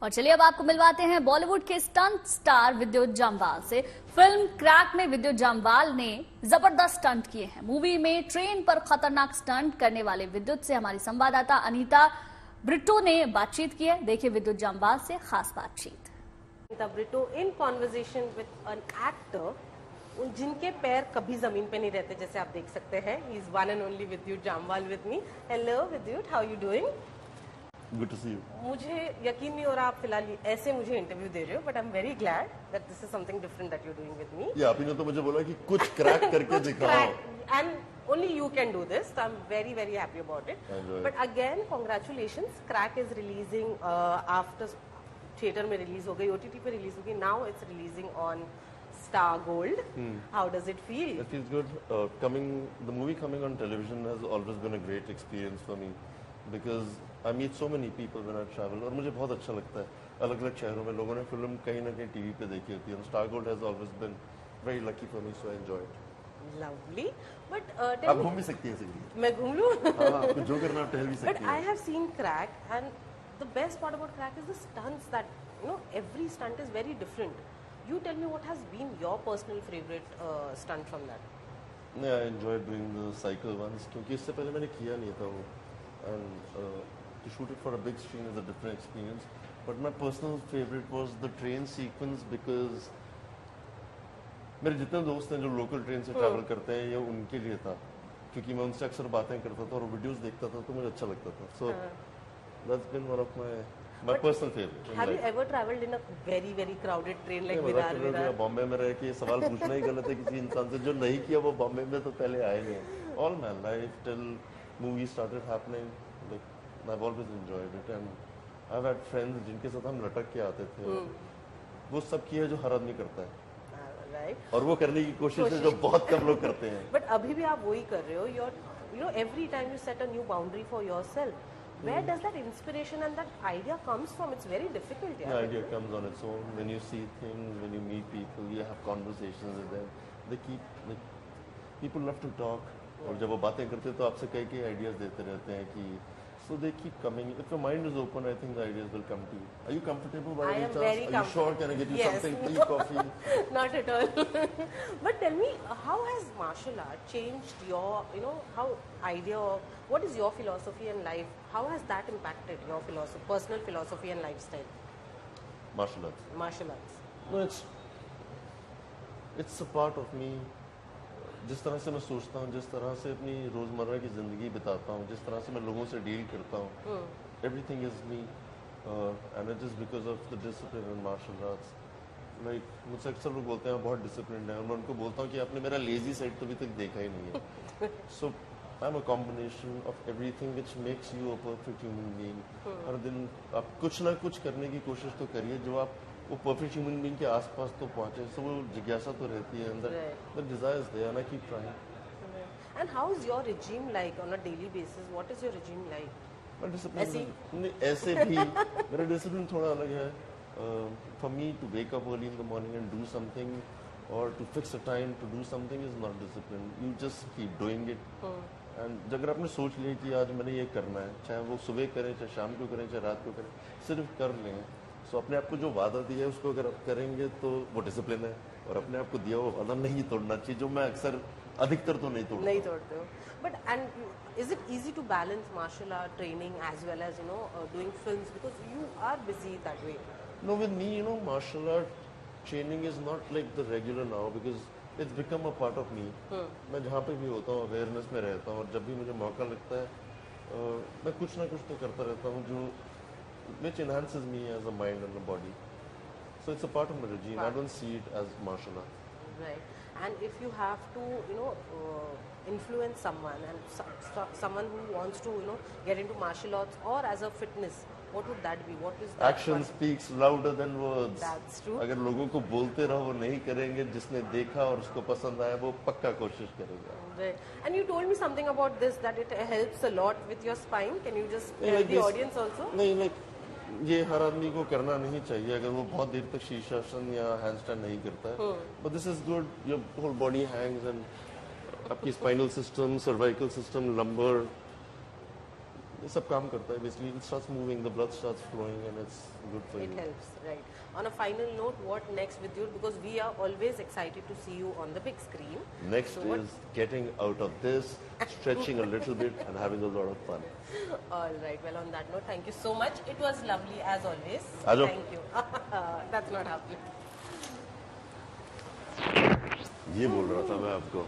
और चलिए अब आपको मिलवाते हैं बॉलीवुड के स्टंट स्टार विद्युत जामवाल से। फिल्म क्रैक में विद्युत जामवाल ने जबरदस्त स्टंट किए हैं। मूवी में ट्रेन पर खतरनाक स्टंट करने वाले विद्युत से हमारी संवाददाता अनीता ब्रिटो ने बातचीत की है। देखिए विद्युत जामवाल से खास बातचीत। Anita Brito in conversation with an actor जिनके पैर कभी जमीन पे नहीं रहते, जैसे आप देख सकते हैं। He is one and only विद्युत जामवाल विद मी। हेलो विद्युत, how you doing? Good to see you. मुझे यकीन नहीं हो रहा आप फिलहाल ऐसे मुझे इंटरव्यू दे रहे हो, but I am very glad that this is something different that you doing with me. ये आपने तो मुझे बोला कि कुछ क्रैक करके दिखाओ, and only you can do this, so I'm very very happy about it. But again, congratulations, Crack is releasing after theater में रिलीज हो गई, OTT पे रिलीज हो गई, now it's releasing on Star Gold. How does it feel? It feels good. The movie coming on television has always been a great experience for me because I meet so many people when I travel. और मुझे बहुत अच्छा लगता है अलग अलग शहरों में लोगों ने फिल्म कहीं ना कहीं टीवी पे देखी होती है। And Star Gold has always been very lucky for me, so I enjoy it. Lovely, but आप घूम भी सकती हैं सिंगली। मैं घूम लूँ? हाँ, आपको जो करना आप टहल भी सकती हैं। But I have seen Crack, and the best part about Crack is the stunts that, you know, every stunt is very different. You tell me what has been your personal favorite stunt from that? Yeah, I enjoyed doing the cycle ones क्योंकि इससे पहले मैंने किया नहीं था वो, and to shoot it for a big screen is a different experience. But my personal favorite was the train sequence because मेरे जितने दोस्त हैं जो लोकल ट्रेन से ट्रैवल करते हैं ये उनके लिए था, क्योंकि मैं उनसे अक्सर बातें करता था और वीडियोस देखता था तो मुझे अच्छा लगता था। So that's been one of my personal favorite. Have you ever traveled in a very very crowded train like Virar? Bombay में रह के ये सवाल पूछना ही गलत है किसी इंसान से जो नहीं किया वो बॉम्बे में तो पहले आए नहीं। All my life till movies started happening, like I've always enjoyed it and I've had friends जिनके साथ हम लटक के आते थे। वो सब किया जो हर आदमी करता है। Right. और वो करने की कोशिश है जो बहुत कम लोग करते हैं। But अभी भी आप वही कर रहे हो। You know, every time you set a new boundary for yourself, where does that inspiration and that idea comes from? It's very difficult. The idea comes on its own when you see things, when you meet people, you have conversations with them. People love to talk. और जब वो बातें करते हैं तो आपसे कई ideas देते रहते हैं कि so they keep coming. If your mind is open, I think the ideas will come to you. Are you comfortable by any chance? Are you sure? Can I get you something? Tea, coffee? Not at all. But tell me, how has martial art changed your, you know, how idea of what is your philosophy in life? How has that impacted your philosophy, personal philosophy and lifestyle? Martial arts. Martial arts. No, it's a part of me. जिस तरह से मैं सोचता हूँ, जिस तरह से अपनी रोज़मर्रा की ज़िंदगी बिताता हूँ, जिस तरह से मैं लोगों से डील करता हूँ, everything is me and it is because of the discipline in martial arts. Like मुझसे अक्सर लोग बोलते हैं बहुत डिसिप्लिन है और मैं उनको बोलता हूँ कि आपने मेरा लेजी साइड तो अभी तक देखा ही नहीं है। So I am a combination of everything which makes you a perfect human being. हर दिन आप कुछ ना कुछ करने की कोशिश तो करिए जो आप वो परफेक्ट ह्यूमन बीइंग के आसपास तो पहुंचे। सो वो जिज्ञासा तो रहती है अंदर, the desire is there and I keep trying. And how is your regime like on a daily basis? What is your regime like? ऐसे भी मेरा डिसिप्लिन थोड़ा अलग है। For me to wake up early in the morning and do something और to fix a time to do something is not discipline. You just keep doing it and अगर आपने सोच लिया कि आज मैंने ये करना है, चाहे वो सुबह करें, चाहे शाम को करें, चाहे रात को करें, सिर्फ कर लें। सो अपने आप को जो वादा दिया है उसको अगर आप करेंगे तो वो डिसिप्लिन है, और अपने आप को दिया वो वादा नहीं तोड़ना चाहिए, जो मैं अक्सर अधिकतर तो नहीं तोड़ते हो। But and is it easy to balance martial art training as well as, you know, doing films because you are busy that way? No, with me, you know, martial art training is not like the regular now because it's become a part of me. मैं जहाँ पे भी होता हूँ awareness में रहता हूँ और जब भी मुझे मौका लगता है मैं कुछ ना कुछ तो करता रहता हूँ जो which enhances me as a mind and a body. So it's a part of my regime. I don't see it as martial art. Right. And if you have to, you know, influence someone and someone who wants to, you know, get into martial arts or as a fitness, what would that be? What is that? Action speaks louder than words. That's true. अगर लोगों को बोलते रहो वो नहीं करेंगे, जिसने देखा और उसको पसंद आया वो पक्का कोशिश करेगा। Right. And you told me something about this, that it helps a lot with your spine. Can you just tell the audience also? नहीं, like ये हर आदमी को करना नहीं चाहिए अगर वो बहुत देर तक शीर्षासन या हैंडस्टैंड नहीं करता है। But this is good, your whole body hangs and आपकी spinal system, cervical system, lumbar, ये सब काम करता है. Basically, it starts moving, the blood starts flowing, and it's good for It you. helps, right? On a final note, what next with you? Because we are always excited to see you on the big screen. Next So what- is getting out of this, stretching a little bit, and having a lot of fun. All right. Well, on that note, thank you so much. It was lovely as always. Ajo. Thank you. That's not happening. ये बोल रहा था मैं आपको.